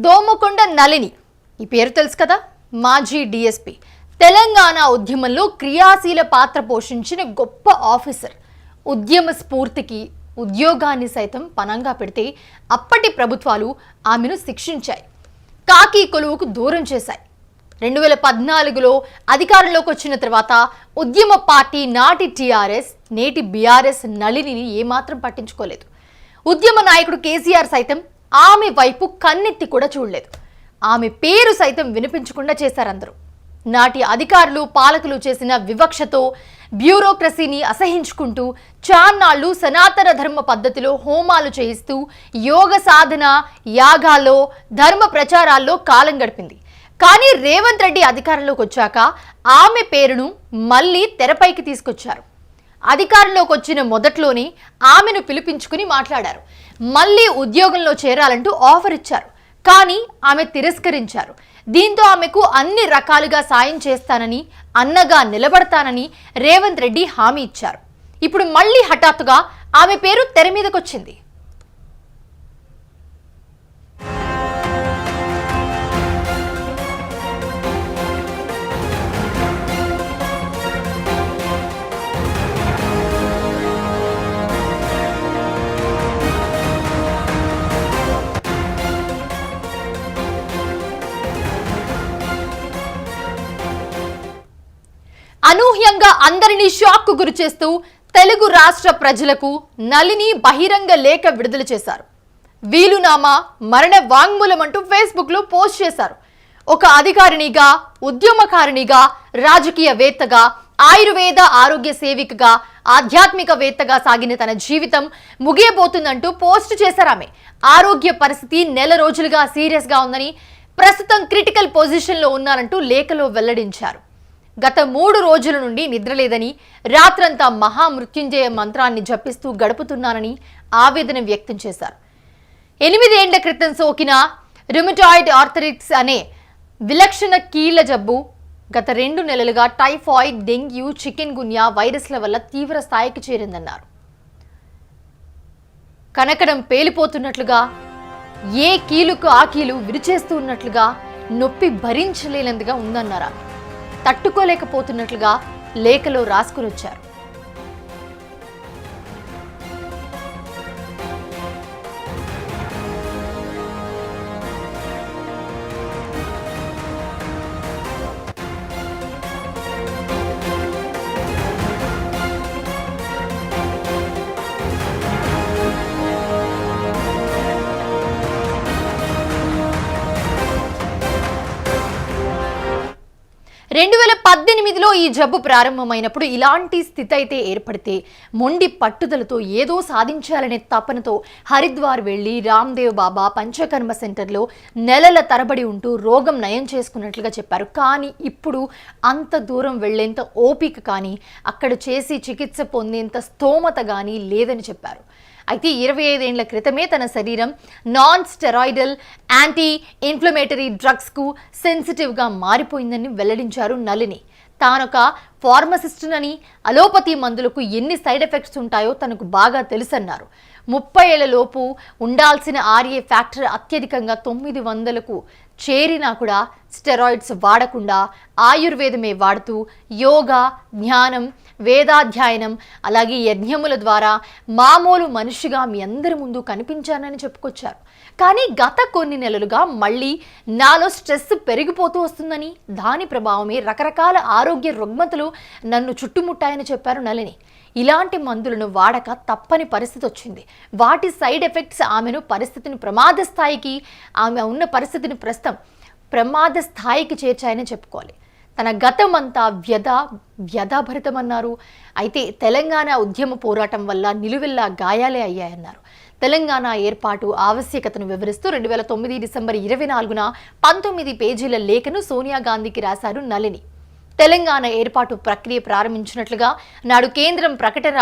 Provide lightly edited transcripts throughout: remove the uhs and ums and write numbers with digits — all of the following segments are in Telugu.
దోమకొండ నళిని ఈ పేరు తెలుసు కదా. మాజీ డీఎస్పీ, తెలంగాణ ఉద్యమంలో క్రియాశీల పాత్ర పోషించిన గొప్ప ఆఫీసర్. ఉద్యమ స్ఫూర్తికి ఉద్యోగాన్ని సైతం పనంగా పెడితే అప్పటి ప్రభుత్వాలు ఆమెను శిక్షించాయి, కాకి కొలువుకు దూరం చేశాయి. 2014లో అధికారంలోకి వచ్చిన తర్వాత ఉద్యమ పార్టీ నాటి టీఆర్ఎస్, నేటి బీఆర్ఎస్ నళినిని ఏమాత్రం పట్టించుకోలేదు. ఉద్యమ నాయకుడు కేసీఆర్ సైతం ఆమె వైపు కన్నెత్తి కూడా చూడలేదు. ఆమె పేరు సైతం వినిపించకుండా చేశారందరూ. నాటి అధికారులు, పాలకులు చేసిన వివక్షతో, బ్యూరోక్రసీని అసహించుకుంటూ చాన్నాళ్లు సనాతన ధర్మ పద్ధతిలో హోమాలు చేయిస్తూ యోగ సాధన, యాగాల్లో, ధర్మ ప్రచారాల్లో కాలం గడిపింది. కానీ రేవంత్ రెడ్డి అధికారంలోకి వచ్చాక ఆమె పేరును మళ్ళీ తెరపైకి తీసుకొచ్చారు. అధికారంలోకి వచ్చిన మొదట్లోనే ఆమెను పిలిపించుకుని మాట్లాడారు. మళ్ళీ ఉద్యోగంలో చేరాలంటూ ఆఫర్ ఇచ్చారు. కానీ ఆమె తిరస్కరించారు. దీంతో ఆమెకు అన్ని రకాలుగా సాయం చేస్తానని, అన్నగా నిలబడతానని రేవంత్ రెడ్డి హామీ ఇచ్చారు. ఇప్పుడు మళ్ళీ హఠాత్తుగా ఆమె పేరు తెర మీదకొచ్చింది. అనూహ్యంగా అందరినీ షాక్ కు గురి చేస్తూ తెలుగు రాష్ట్ర ప్రజలకు నళిని బహిరంగ లేఖ విడుదల చేశారు. వీలునామా, మరణ వాంగ్మూలం అంటూ ఫేస్బుక్ లో పోస్ట్ చేశారు. ఒక అధికారినిగా, ఉద్యమకారినిగా, రాజకీయవేత్తగా, ఆయుర్వేద ఆరోగ్య సేవికగా, ఆధ్యాత్మికవేత్తగా సాగిన తన జీవితం ముగియబోతుందంటూ పోస్ట్ చేశారు. ఆమె ఆరోగ్య పరిస్థితి నెల రోజులుగా సీరియస్ గా ఉందని, ప్రస్తుతం క్రిటికల్ పొజిషన్ లో ఉన్నారంటూ లేఖలో వెల్లడించారు. గత 3 రోజుల నుండి నిద్రలేదని, రాత్రంతా మహామృత్యుంజయ మంత్రాన్ని జపిస్తూ గడుపుతున్నానని ఆవేదన వ్యక్తం చేశారు. 8 ఏళ్ల క్రితం సోకిన రుమటాయిడ్ ఆర్థరైటిస్ అనే విలక్షణ కీళ్ల జబ్బు గత 2 నెలలుగా టైఫాయిడ్, డెంగ్యూ, చికెన్ గున్యా వైరస్ల వల్ల తీవ్ర స్థాయికి చేరిందన్నారు. కనకడం పేలిపోతున్నట్లుగా, ఏ కీలుకు ఆ కీలు విరిచేస్తూ ఉన్నట్లుగా, నొప్పి భరించలేనందుగా ఉందన్నారు. తట్టుకోలేకపోతున్నట్లుగా లేఖలో రాసుకుని వచ్చారు. రెండు 2018లో ఈ జబ్బు ప్రారంభమైనప్పుడు ఇలాంటి స్థితి అయితే ఏర్పడితే మొండి పట్టుదలతో ఏదో సాధించాలనే తపనతో హరిద్వార్ వెళ్లి రామ్దేవ్ బాబా పంచకర్మ సెంటర్లో నెలల తరబడి ఉంటూ రోగం నయం చేసుకున్నట్లుగా చెప్పారు. కానీ ఇప్పుడు అంత దూరం వెళ్లేంత ఓపిక కానీ, అక్కడ చేసి చికిత్స పొందేంత స్తోమత కానీ లేదని చెప్పారు. అయితే 25 ఏళ్ల క్రితమే తన శరీరం నాన్ స్టెరాయిడల్, యాంటీ ఇన్ఫ్లమేటరీ డ్రగ్స్కు సెన్సిటివ్గా మారిపోయిందని వెల్లడించారు నళిని. తానొక ఫార్మసిస్టునని, అలోపతి మందులకు ఎన్ని సైడ్ ఎఫెక్ట్స్ ఉంటాయో తనకు బాగా తెలుసన్నారు. 30 ఏళ్ల లోపు ఉండాల్సిన ఆర్ఏ ఫ్యాక్టర్ అత్యధికంగా 900కు చేరినా కూడా స్టెరాయిడ్స్ వాడకుండా ఆయుర్వేదమే వాడుతూ యోగా, ధ్యానం, వేదాధ్యయనం, అలాగే యజ్ఞముల ద్వారా మామూలు మనిషిగా మీ అందరి ముందు కనిపించానని చెప్పుకొచ్చారు. కానీ గత కొన్ని నెలలుగా మళ్ళీ నాలో స్ట్రెస్ పెరిగిపోతూ వస్తుందని, దాని ప్రభావమే రకరకాల ఆరోగ్య రుగ్మతలు నన్ను చుట్టుముట్టాయని చెప్పారు నళిని. ఇలాంటి మందులను వాడక తప్పని పరిస్థితి వచ్చింది. వాటి సైడ్ ఎఫెక్ట్స్ ఆమెను ప్రమాద స్థాయికి, ఆమె ఉన్న పరిస్థితిని ప్రస్తుతం ప్రమాద స్థాయికి చేర్చాయని చెప్పుకోవాలి. తన గతమంతా వ్యధాభరితమన్నారు. అయితే తెలంగాణ ఉద్యమ పోరాటం వల్ల నిలువెల్లా గాయాలే అయ్యాయన్నారు. తెలంగాణ ఏర్పాటు ఆవశ్యకతను వివరిస్తూ 2009 డిసెంబర్ 24న 19 పేజీల లేఖను సోనియా గాంధీకి రాశారు నళిని. తెలంగాణ ఏర్పాటు ప్రక్రియ ప్రారంభించినట్లుగా నాడు కేంద్రం ప్రకటన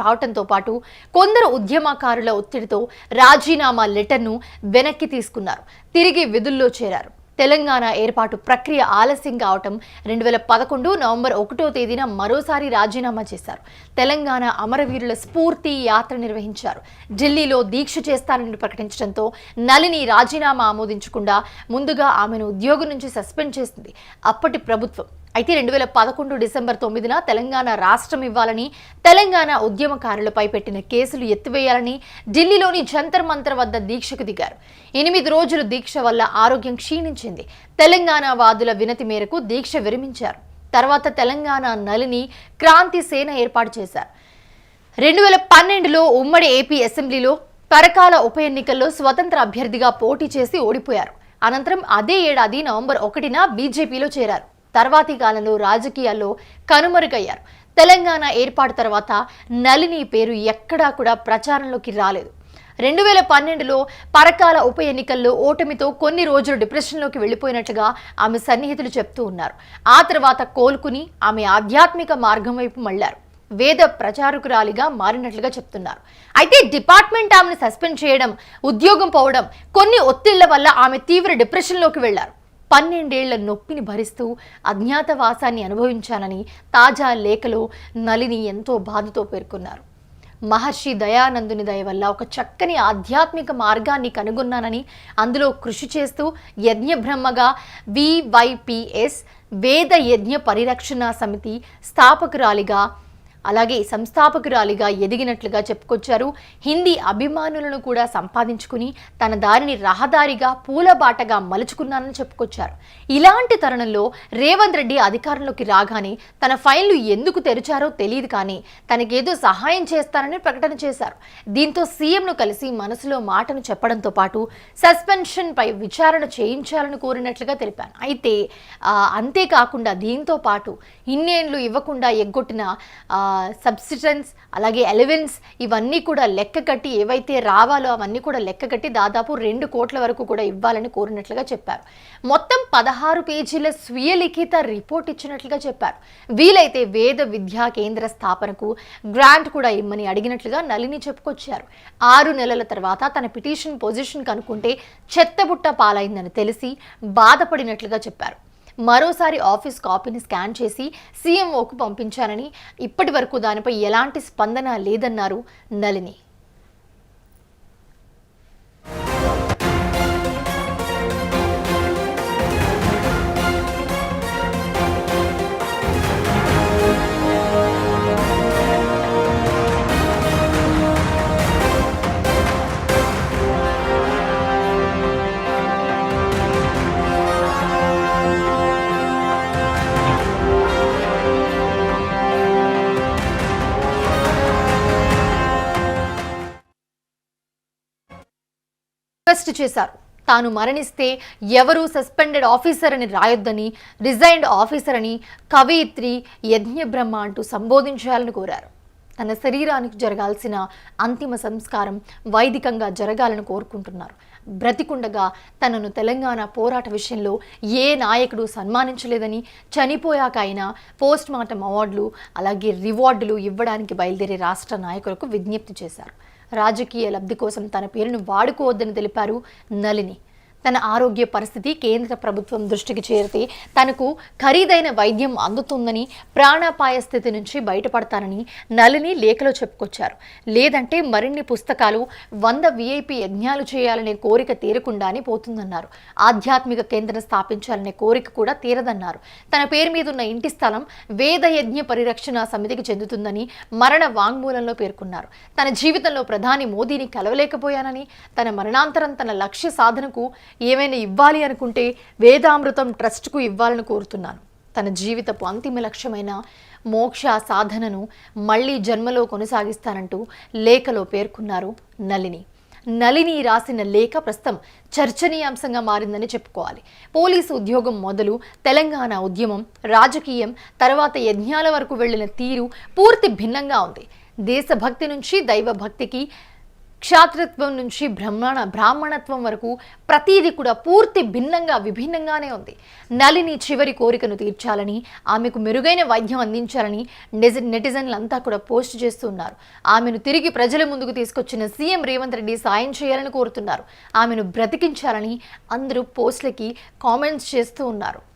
రావడంతో పాటు కొందరు ఉద్యమకారుల ఒత్తిడితో రాజీనామా లెటర్ను వెనక్కి తీసుకున్నారు. తిరిగి విధుల్లో చేరారు. తెలంగాణ ఏర్పాటు ప్రక్రియ ఆలస్యం కావటం 2011 నవంబర్ 1వ తేదీన మరోసారి రాజీనామా చేశారు. తెలంగాణ అమరవీరుల స్ఫూర్తి యాత్ర నిర్వహించారు. ఢిల్లీలో దీక్ష చేస్తానని ప్రకటించడంతో నళిని రాజీనామా ఆమోదించకుండా ముందుగా ఆమెను ఉద్యోగం నుంచి సస్పెండ్ చేసింది అప్పటి ప్రభుత్వం. అయితే 2011 డిసెంబర్ 9న తెలంగాణ రాష్ట్రం ఇవ్వాలని, తెలంగాణ ఉద్యమకారులపై పెట్టిన కేసులు ఎత్తివేయాలని ఢిల్లీలోని జంతర్ మంతర్ వద్ద దీక్షకు దిగారు. 8 రోజుల దీక్ష వల్ల ఆరోగ్యం క్షీణించింది. తెలంగాణ వాదుల వినతి మేరకు దీక్ష విరమించారు. తర్వాత తెలంగాణ నళిని క్రాంతి సేన ఏర్పాటు చేశారు. 2012లో ఉమ్మడి ఏపీ అసెంబ్లీలో పరకాల ఉప ఎన్నికల్లో స్వతంత్ర అభ్యర్థిగా పోటీ చేసి ఓడిపోయారు. అనంతరం అదే ఏడాది నవంబర్ 1న బీజేపీలో చేరారు. తర్వాతి కాలంలో రాజకీయాల్లో కనుమరుగయ్యారు. తెలంగాణ ఏర్పాటు తర్వాత నళిని పేరు ఎక్కడా కూడా ప్రచారంలోకి రాలేదు. 2012లో పరకాల ఉప ఎన్నికల్లో ఓటమితో కొన్ని రోజులు డిప్రెషన్లోకి వెళ్లిపోయినట్లుగా ఆమె సన్నిహితులు చెప్తూ ఉన్నారు. ఆ తర్వాత కోలుకుని ఆమె ఆధ్యాత్మిక మార్గం వైపు మళ్లారు. వేద ప్రచారకురాలిగా మారినట్లుగా చెప్తున్నారు. అయితే డిపార్ట్మెంట్ ఆమెను సస్పెండ్ చేయడం, ఉద్యోగం పోవడం, కొన్ని ఒత్తిళ్ల వల్ల ఆమె తీవ్ర డిప్రెషన్లోకి వెళ్లారు. 12 ఏళ్ల నొప్పిని భరిస్తూ అజ్ఞాతవాసాన్ని అనుభవించానని తాజా లేఖలో నళిని ఎంతో బాధతో పేర్కొన్నారు. మహర్షి దయానందుని దయ వల్ల ఒక చక్కని ఆధ్యాత్మిక మార్గాన్ని కనుగొన్నానని, అందులో కృషి చేస్తూ యజ్ఞ బ్రహ్మగా VYPS వేద యజ్ఞ పరిరక్షణ సమితి స్థాపకురాలిగా అలాగే సంస్థాపకురాలిగా ఎదిగినట్లుగా చెప్పుకొచ్చారు. హిందీ అభిమానులను కూడా సంపాదించుకుని తన దారిని రహదారిగా పూలబాటగా మలుచుకున్నానని చెప్పుకొచ్చారు. ఇలాంటి తరుణంలో రేవంత్ రెడ్డి అధికారంలోకి రాగానే తన ఫైళ్లు ఎందుకు తెరిచారో తెలియదు, కానీ తనకేదో సహాయం చేస్తానని ప్రకటన చేశారు. దీంతో సీఎంను కలిసి మనసులో మాటను చెప్పడంతో పాటు సస్పెన్షన్ పై విచారణ చేయించాలని కోరినట్లుగా తెలిపాను. అయితే అంతేకాకుండా దీంతో పాటు ఇన్నేళ్లు ఇవ్వకుండా ఎగ్గొట్టిన సబ్సిడెన్స్ అలాగే ఎలివెన్స్ ఇవన్నీ కూడా లెక్క కట్టి, ఏవైతే రావాలో అవన్నీ కూడా లెక్క కట్టి దాదాపు 2 కోట్ల వరకు కూడా ఇవ్వాలని కోరినట్లుగా చెప్పారు. మొత్తం 16 పేజీల స్వీయ లిఖిత రిపోర్ట్ ఇచ్చినట్లుగా చెప్పారు. వీలైతే వేద విద్యా కేంద్ర స్థాపనకు గ్రాంట్ కూడా ఇమ్మని అడిగినట్లుగా నళిని చెప్పుకొచ్చారు. 6 నెలల తర్వాత తన పిటిషన్ పొజిషన్ కనుక్కుంటే చెత్తబుట్ట పాలైందని తెలిసి బాధపడినట్లుగా చెప్పారు. మరోసారి ఆఫీస్ కాపీని స్కాన్ చేసి సీఎంఓకు పంపించానని, ఇప్పటి వరకు దానిపై ఎలాంటి స్పందన లేదన్నారు నళిని. రిక్వెస్ట్ చేశారు. తాను మరణిస్తే ఎవరు సస్పెండెడ్ ఆఫీసర్ అని రాయొద్దని, రిజైన్డ్ ఆఫీసర్ అని, కవయిత్రి, యజ్ఞబ్రహ్మ అంటూ సంబోధించాలని కోరారు. తన శరీరానికి జరగాల్సిన అంతిమ సంస్కారం వైదికంగా జరగాలని కోరుకుంటున్నారు. బ్రతికుండగా తనను తెలంగాణ పోరాట విషయంలో ఏ నాయకుడు సన్మానించలేదని, చనిపోయాక అయినా పోస్ట్ మార్టం అవార్డులు అలాగే రివార్డులు ఇవ్వడానికి బయలుదేరే రాష్ట్ర నాయకులకు విజ్ఞప్తి చేశారు. రాజకీయ లబ్ధి కోసం తన పేరును వాడుకోవద్దని తెలిపారు నళిని. తన ఆరోగ్య పరిస్థితి కేంద్ర ప్రభుత్వం దృష్టికి చేరితే తనకు ఖరీదైన వైద్యం అందుతుందని, ప్రాణాపాయ స్థితి నుంచి బయటపడతానని నళిని లేఖలో చెప్పుకొచ్చారు. లేదంటే మరిన్ని పుస్తకాలు, 100 VIP యజ్ఞాలు చేయాలనే కోరిక తీరకుండానే పోతుందన్నారు. ఆధ్యాత్మిక కేంద్రం స్థాపించాలనే కోరిక కూడా తీరదన్నారు. తన పేరు మీద ఉన్న ఇంటి స్థలం వేద యజ్ఞ పరిరక్షణ సమితికి చెందుతుందని మరణ వాంగ్మూలంలో పేర్కొన్నారు. తన జీవితంలో ప్రధాని మోదీని కలవలేకపోయానని, తన మరణాంతరం తన లక్ష్య సాధనకు ఏమైనా ఇవ్వాలి అనుకుంటే వేదామృతం ట్రస్ట్కు ఇవ్వాలని కోరుతున్నాను. తన జీవితపు అంతిమ లక్ష్యమైన మోక్ష సాధనను మళ్లీ జన్మలో కొనసాగిస్తానంటూ లేఖలో పేర్కొన్నారు నళిని. నళిని రాసిన లేఖ ప్రస్తుతం చర్చనీయాంశంగా మారిందని చెప్పుకోవాలి. పోలీసు ఉద్యోగం మొదలు తెలంగాణ ఉద్యమం, రాజకీయం, తర్వాత యజ్ఞాల వరకు వెళ్లిన తీరు పూర్తి భిన్నంగా ఉంది. దేశభక్తి నుంచి దైవభక్తికి, క్షాత్రత్వం నుంచి బ్రాహ్మణత్వం వరకు ప్రతీది కూడా పూర్తి విభిన్నంగానే ఉంది. నళిని చివరి కోరికను తీర్చాలని, ఆమెకు మెరుగైన వైద్యం అందించాలని నెటిజన్లంతా కూడా పోస్ట్ చేస్తున్నారు. ఆమెను తిరిగి ప్రజల ముందుకు తీసుకొచ్చిన సీఎం రేవంత్ రెడ్డి సాయం చేయాలని కోరుతున్నారు. ఆమెను బ్రతికించాలని అందరూ పోస్టులకి కామెంట్స్ చేస్తూ ఉన్నారు.